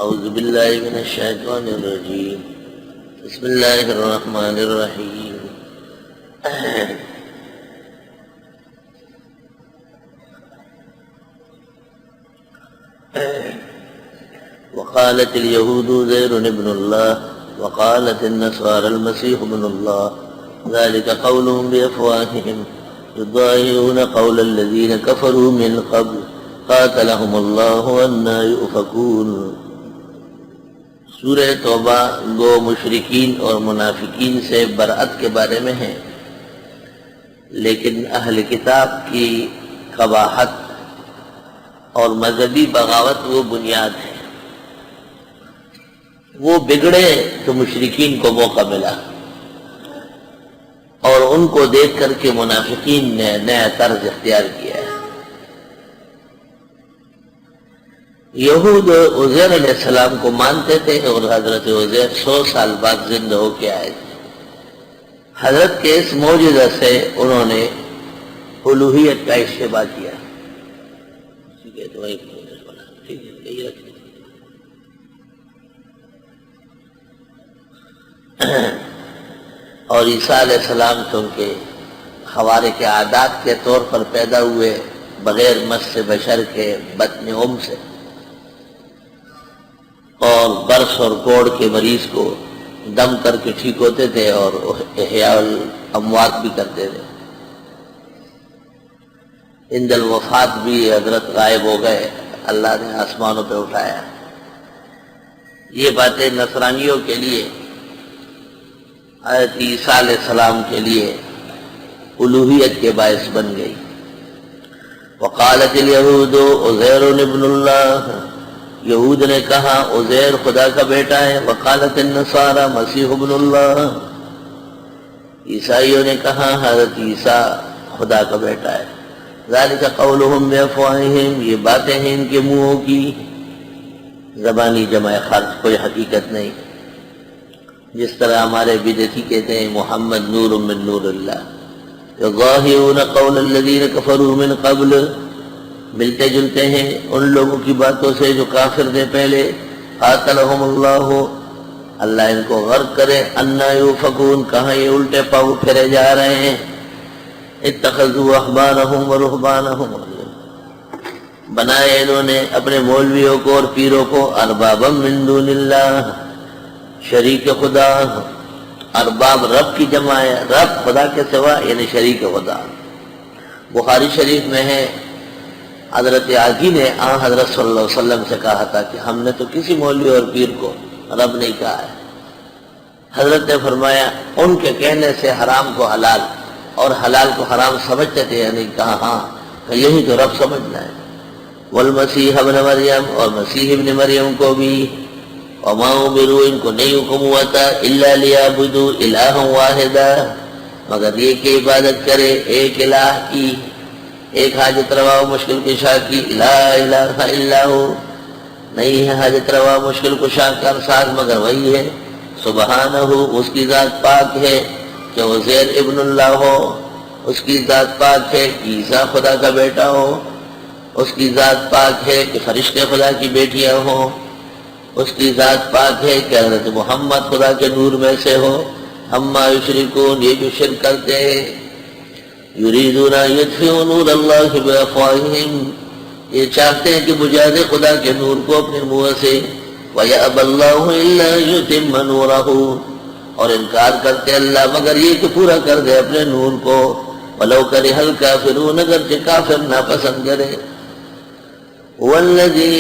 اعوذ باللہ من الشیطان الرجیم بسم اللہ الرحمن الرحیم وقالت اليهود عزير ابن الله وقالت النصارى المسيح ابن الله ذلك قولهم بأفواههم يضاهئون قول الذين كفروا من قبل قاتلهم الله أنى يؤفكون۔ سورہ توبہ گو مشرکین اور منافقین سے برأت کے بارے میں ہے، لیکن اہل کتاب کی قباحت اور مذہبی بغاوت وہ بنیاد ہے۔ وہ بگڑے تو مشرکین کو موقع ملا، اور ان کو دیکھ کر کے منافقین نے نیا طرز اختیار کیا ہے۔ یہود عزیر علیہ السلام کو مانتے تھے، اور حضرت عزیر 100 سال بعد زندہ ہو کے آئے تھے۔ حضرت کے اس معجزہ سے انہوں نے الوہیت کا اشتباہ کیا۔ اور عیسیٰ علیہ السلام چونکہ خوارے کے عادات کے طور پر پیدا ہوئے بغیر مس بشر کے بطن ام سے، اور برس اور کوڑ کے مریض کو دم کر کے ٹھیک ہوتے تھے اور احیاء الاموات بھی کرتے تھے۔ عند الوفات بھی حضرت غائب ہو گئے، اللہ نے آسمانوں پہ اٹھایا۔ یہ باتیں نصرانیوں کے لیے، حضرت عیسیٰ علیہ السلام کے لیے الوہیت کے باعث بن گئی۔ وقالت اليہود عزیر ابن اللہ، یہود نے کہا عزیر خدا کا بیٹا ہے۔ وقالت النصارى مسیح ابن اللہ، عیسائیوں نے کہا حضرت عیسیٰ خدا کا بیٹا ہے۔ ذالک قولہم بافواہہم، یہ باتیں ہیں ان کے منہوں کی، زبانی جمع خرچ، کوئی حقیقت نہیں۔ جس طرح ہمارے بدعتی کہتے ہیں محمد نور من نور اللہ، یضاہئون قول الذین کفروا من قبل، ملتے جلتے ہیں ان لوگوں کی باتوں سے جو کافر تھے پہلے۔ قاتلہم اللہ، اللہ ان کو غرق کرے۔ انا یؤفکون، کہاں یہ الٹے پاؤں پھرے جا رہے ہیں۔ اتخذوا احبارہم ورہبانہم، بنائے انہوں نے اپنے مولویوں کو اور پیروں کو اربابا من دون اللہ، شریک خدا۔ ارباب رب کی جمع ہے، رب خدا کے سوا یعنی شریک خدا۔ بخاری شریف میں ہے حضرت عالی نے حضرت صلی اللہ علیہ وسلم سے کہا تھا کہ ہم نے تو کسی مولوی اور پیر کو رب نہیں کہا ہے۔ حضرت نے فرمایا ان کے کہنے سے حرام کو حلال اور حلال کو حرام سمجھتے تھے، یعنی کہا ہاں کہ یہی تو رب سمجھنا ہے۔ والمسیح ابن مریم، اور مسیح ابن مریم کو بھی۔ وما امروا، ان کو نہیں حکم ہوا تھا الا لیعبدوا الہا واحدا، مگر یہ کہ عبادت کرے ایک الہ کی، ایک حاجت روا و مشکل کشا کی۔ لا الہ الا ہو، نہیں ہے حاجت روا مشکل کشا کا ساتھ مگر وہی ہے۔ سبحانہ، اس کی ذات پاک ہے کہ عزیر ابن اللہ ہو، اس کی ذات پاک ہے کہ عیسیٰ خدا کا بیٹا ہو، اس کی ذات پاک ہے کہ فرشتے خدا کی بیٹیاں ہوں، اس کی ذات پاک ہے کہ حضرت محمد خدا کے نور میں سے ہو۔ اما یشرکون، یہ جو شرک کرتے ہیں۔ یریدون ان یطفئوا نور اللہ بافواہہم، یہ چاہتے ہیں کہ بجھا دے خدا کے نور کو اپنے منہ سے۔ ویأبی اللہ الا ان یتم نورہ، اور انکار کرتے اللہ مگر یہ کہ پورا کر دے اپنے نور کو۔ ولو کرہ الکافرون، اگرچہ کافر ناپسند کرے۔ والذی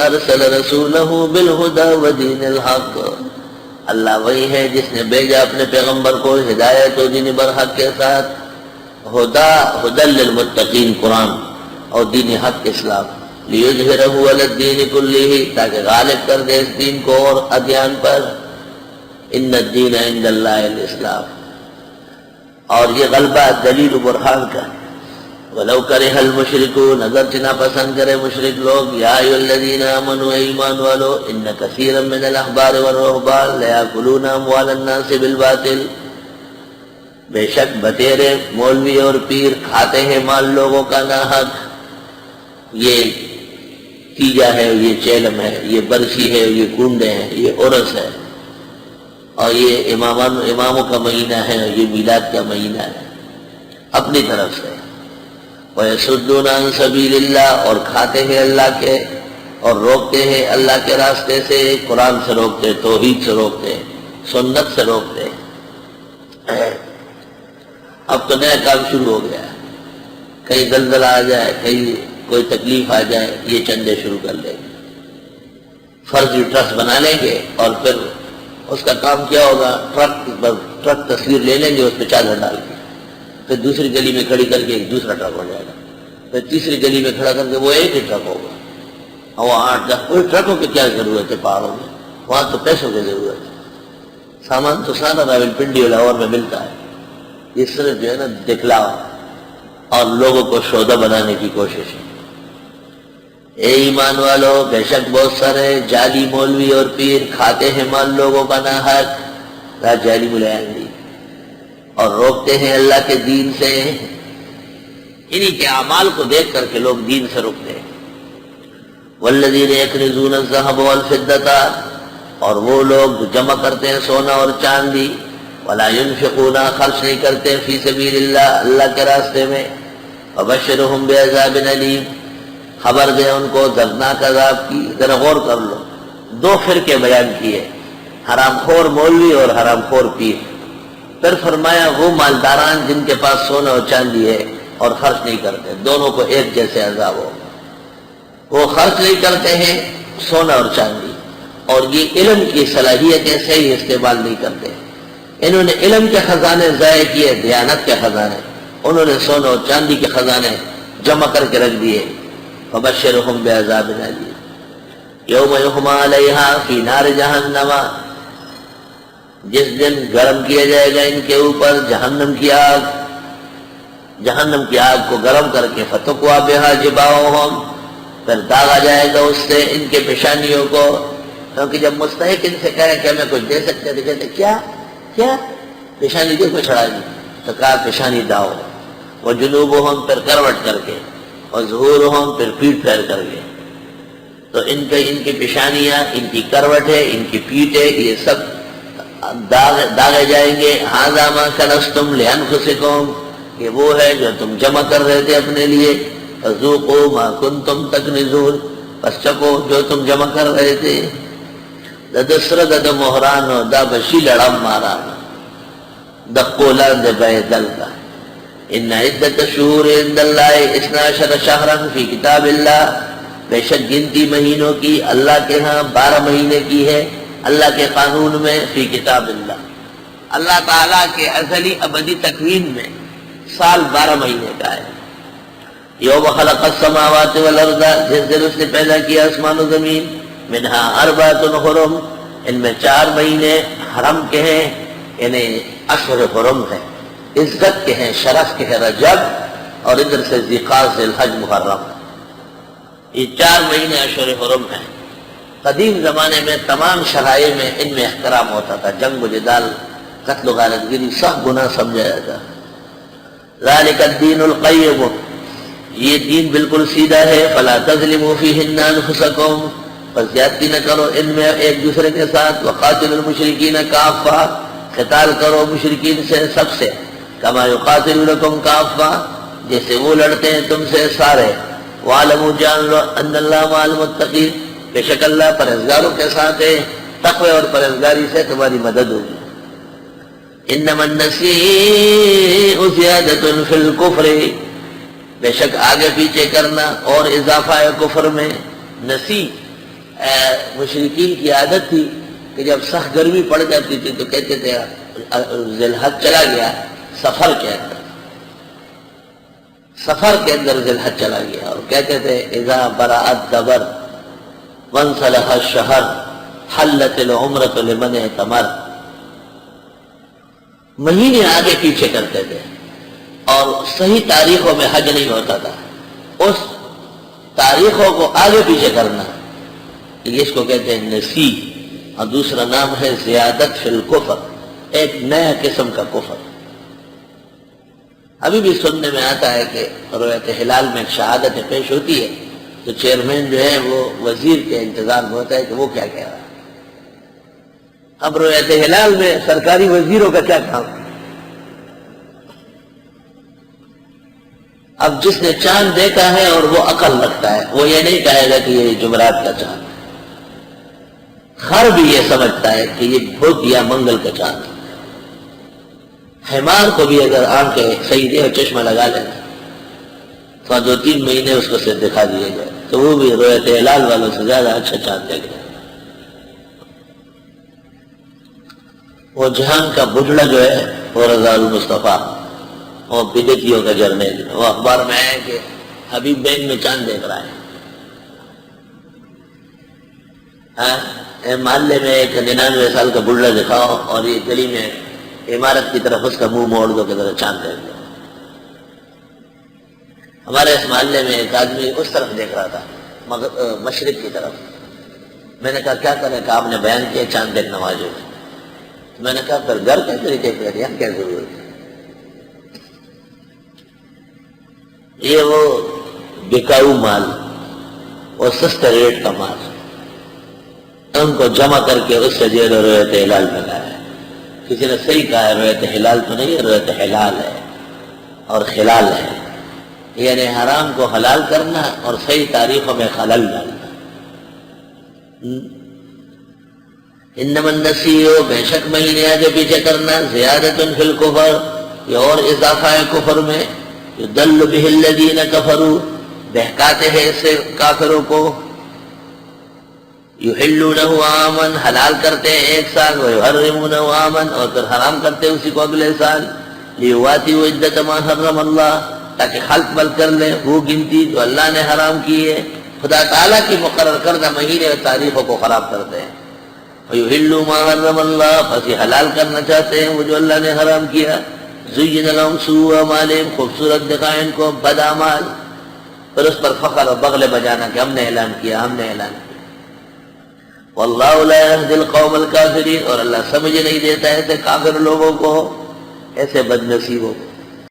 ارسل رسولہ بالہدی ودین الحق، اللہ وہی ہے جس نے بھیجا اپنے پیغمبر کو ہدایت و دین برحق کے ساتھ۔ ہدی للمتقین قرآن، اور دین حق اسلام۔ لیظہرہ علی الدین کلہ، تاکہ غالب کر دے اس دین کو اور ادیان پر۔ ان الدین عند اللہ الاسلام، اور یہ غلبہ دلیل و برہان کا۔ ولو کرہ المشرکون، اگرچہ ناپسند کرے مشرک لوگ۔ یا ایھا الذین آمنوا، اے ایمان والو، ان کثیرا من الاحبار والرہبان لیاکلون اموال الناس بالباطل، بے شک بتیرے مولوی اور پیر کھاتے ہیں مال لوگوں کا ناحق۔ یہ تیجا ہے، یہ چیلم ہے، یہ برسی ہے، یہ کنڈے ہیں، یہ عرس ہے، اور یہ اماموں کا مہینہ ہے، اور یہ میلاد کا مہینہ ہے، اپنی طرف سے۔ وَيَصُدُّونَ عَن سَبِيلِ اللَّهِ، اور کھاتے ہیں اللہ کے اور روکتے ہیں اللہ کے راستے سے، قرآن سے روکتے، توحید سے روکتے، سنت سے روکتے۔ اب تو نیا کام شروع ہو گیا، کہیں زلزلہ آ جائے، کہیں کوئی تکلیف آ جائے، یہ چندے شروع کر لیں گے، فرضی ٹرسٹ بنا لیں گے، اور پھر اس کا کام کیا ہوگا، ٹرک تصویر لے لیں گے، اس پہ چادر ڈال کے، پھر دوسری گلی میں کھڑی کر کے ایک دوسرا ٹرک ہو جائے گا، پھر تیسری گلی میں کھڑا کر کے وہ ایک ہی ٹرک ہوگا، اور وہ 8-10 کوئی ٹرکوں کی کیا ضرورت ہے پہاڑوں میں، وہاں تو پیسوں کی ضرورت ہے، سامان تو سارا راولپنڈی اور لاہور میں ملتا ہے، یہ صرف جو ہے نا دکھلاوا اور لوگوں کو شودہ بنانے کی کوشش ہے۔ اے ایمان والو، بے شک بہت سارے جعلی مولوی اور پیر کھاتے ہیں مال لوگوں کا ناحق، جعلی ملائیں اور روکتے ہیں اللہ کے دین سے، انہی کے اعمال کو دیکھ کر کے لوگ دین سے رکتے ہیں۔ والذین یکنزون الذھب والفضة، اور وہ لوگ جو جمع کرتے ہیں سونا اور چاندی، ولا ينفقون، خرچ نہیں کرتے، فی سبیل اللہ، اللہ کے راستے میں، فبشرہم بعذاب علیم، خبر دے ان کو دردناک عذاب کی۔ ذرا غور کر لو، دو فرقے بیان کیے، حرام خور مولوی اور حرام خور پیر، پھر فرمایا وہ مالداران جن کے پاس سونا اور چاندی ہے اور خرچ نہیں کرتے، دونوں کو ایک جیسے عذاب ہو۔ وہ خرچ نہیں کرتے ہیں سونا اور چاندی، اور یہ علم کی صلاحیتیں صحیح استعمال نہیں کرتے، انہوں نے علم کے خزانے ضائع کیے، دیانت کے خزانے، انہوں نے سونا اور چاندی کے خزانے جمع کر کے رکھ دیے۔ فبشرہم بعذاب علیم، یوم یحمى علیہا فی نار جہنم، جس دن گرم کیا جائے گا ان کے اوپر جہنم کی آگ، جہنم کی آگ کو گرم کر کے، فتقوی بہا جباہہم، پھر داغا جائے گا اس سے ان کے پیشانیوں کو، کیونکہ جب مستحق ان سے کہے کہ ہمیں کچھ دے سکتے تو کہتے کیا پیشانی کس کو چھڑا دی، تو کہا پیشانی داؤ، وہ جنوبہم، پھر کروٹ کر کے، اور ظہورہم، پھر پیٹ پھیر کر کے، تو ان کی پیشانیاں، ان کی کروٹیں، ان کی پیٹیں، یہ سب داغے جائیں گے۔ ھذا ما کنزتم لانفسکم، یہ وہ ہے جو تم جمع کر رہے تھے اپنے لیے، فذوقوا ما کنتم تکنزون، پس چکو جو تم جمع کر رہے تھے۔ ددسر دد مہرانو دا بشی لڑم مارانو دقولان دے بے دل کا۔ ان عدت شہور عند اللہ 12 شہرا فی کتاب اللہ، بے شک گنتی مہینوں کی اللہ کے ہاں 12 مہینے کی ہے اللہ کے قانون میں، فی کتاب اللہ، اللہ تعالیٰ کے ازلی ابدی تکوین میں سال 12 مہینے کا ہے۔ یوم خلق السماوات والارض، جس دن اس نے پیدا کیا آسمان و زمین، منہا 4 حرم، ان میں 4 مہینے حرم کے ہیں، یعنی اشہر حرم ہیں، عزت کے ہیں، شرف کے ہیں، رجب، اور ادھر سے ذی-القعدہ، ذی-الحج، محرم، یہ 4 مہینے اشہر حرم ہیں۔ قدیم زمانے میں تمام شرائع میں ان میں احترام ہوتا تھا، جنگ و جدال، قتل و غارت گری سخت گناہ سمجھا جاتا۔ ذالک الدین القیم، یہ دین بالکل سیدھا ہے، فلا تظلموا فیہن انفسکم، پس زیادتی نہ کرو ان میں ایک دوسرے کے ساتھ، وقاتلوا المشرکین کافہ، قتال کرو مشرکین سے سب سے، کما یقاتلونکم کافہ، جیسے وہ لڑتے ہیں تم سے سارے، وَاعْلَمُوا، جان لو، ان اللہ مع المتقین، بے شک اللہ پرہیزگاروں کے ساتھ ہے، تقوی اور پرہیزگاری سے تمہاری مدد ہوگی۔ انما النسیء زیادۃ فی الکفر، بے شک آگے پیچھے کرنا اور اضافہ ہے کفر میں۔ نسی مشرکین کی عادت تھی کہ جب سخت گرمی پڑ جاتی تھی تو کہتے تھے ذی الحج چلا گیا، سفر کے اندر ذی الحج چلا گیا، اور کہتے تھے اذا برأت دبر وانسلخ الشہر حلت العمرۃ لمن اعتمر، مہینے آگے پیچھے کرتے تھے اور صحیح تاریخوں میں حج نہیں ہوتا تھا، اس تاریخوں کو آگے پیچھے کرنا، اس کو کہتے ہیں نسی، اور دوسرا نام ہے زیادت فی الکفر، ایک نیا قسم کا کفر۔ ابھی بھی سننے میں آتا ہے کہ رویت ہلال میں شہادت پیش ہوتی ہے تو چیئرمین جو ہے وہ وزیر کے انتظار میں ہوتا ہے کہ وہ کیا کہہ رہا ہے۔ اب رؤیت ہلال میں سرکاری وزیروں کا کیا کام؟ اب جس نے چاند دیکھا ہے اور وہ عقل رکھتا ہے وہ یہ نہیں کہے گا کہ یہ جمعرات کا چاند ہے۔ خر بھی یہ سمجھتا ہے کہ یہ بدھ یا منگل کا چاند ہے۔ حمار کو بھی اگر آنکھیں صحیح دے اور چشمہ لگا لینا تو 2-3 مہینے اس کو صرف دکھا دیے گئے تو وہ بھی رؤیت ہلال والوں سے زیادہ اچھا چاند دیکھ رہے۔ وہ جہان کا بجڑا جو ہے وہ رضا المصطفیٰ، وہ بدعتیوں کا جرنیل، وہ اخبار میں ہے کہ حبیب بینک میں چاند دیکھ رہا ہے۔ محلے میں ایک 99 سال کا بڑھڑا دکھاؤ اور یہ گلی میں عمارت کی طرف اس کا منہ موڑ دو کہ ذرا چاند دیکھ دو۔ ہمارے اس محلے میں ایک آدمی اس طرف دیکھ رہا تھا مشرق کی طرف۔ میں نے کہا کیا کریں کہ آپ نے بیان کیا چاند دیکھنا واجب ہے۔ میں نے کہا پھر گھر کے طریقے پہ یہاں کیا ضرورت ہے؟ یہ وہ بکاؤ مال اور سستے ریٹ کا مال ان کو جمع کر کے اس سے جو رؤیت ہلال بنایا ہے۔ کسی نے صحیح کہا ہے رؤیت ہلال تو نہیں ہے، رؤیت ہلال ہے اور خلال ہے، یعنی حرام کو حلال کرنا اور صحیح تاریخوں میں خلل ڈالنا۔ انما النسیء، بے شک مہینے آگے پیچھے کرنا، زیادۃ فی الکفر، یہ اور اضافہ ہے کفر میں، یضل بہ الذین کفروا، بہکاتے ہیں اس سے کافروں کو، یحلونہ عاما، حلال کرتے ہیں ایک سال، ویحرمونہ عاما، اور پھر حرام کرتے ہیں اسی کو اگلے سال، لیواتوا عدۃ ما حرم اللہ، تاکہ خلق بل کر لیں وہ گنتی جو اللہ نے حرام کی ہے۔ خدا تعالیٰ کی مقرر کردہ مہینے اور تاریخوں کو خراب کرتے ہیں۔ وَيُحِلُّوا مَا حَرَّمَ اللَّهُ، پس یہ حلال کرنا چاہتے ہیں وہ جو اللہ نے حرام کیا۔ زُيِّنَ لَهُمْ سُوءُ أَعْمَالِهِمْ، خوبصورت دکھائیں ان کو بد اعمال، پھر اس پر فخر اور بغل بجانا کہ ہم نے اعلان کیا، ہم نے اعلان کیا۔ وَاللَّهُ لَا يَهْدِي الْقَوْمَ الْكَافِرِينَ، اور اللہ سمجھ نہیں دیتا ایسے کافر لوگوں کو، ایسے بد نصیبوں کو۔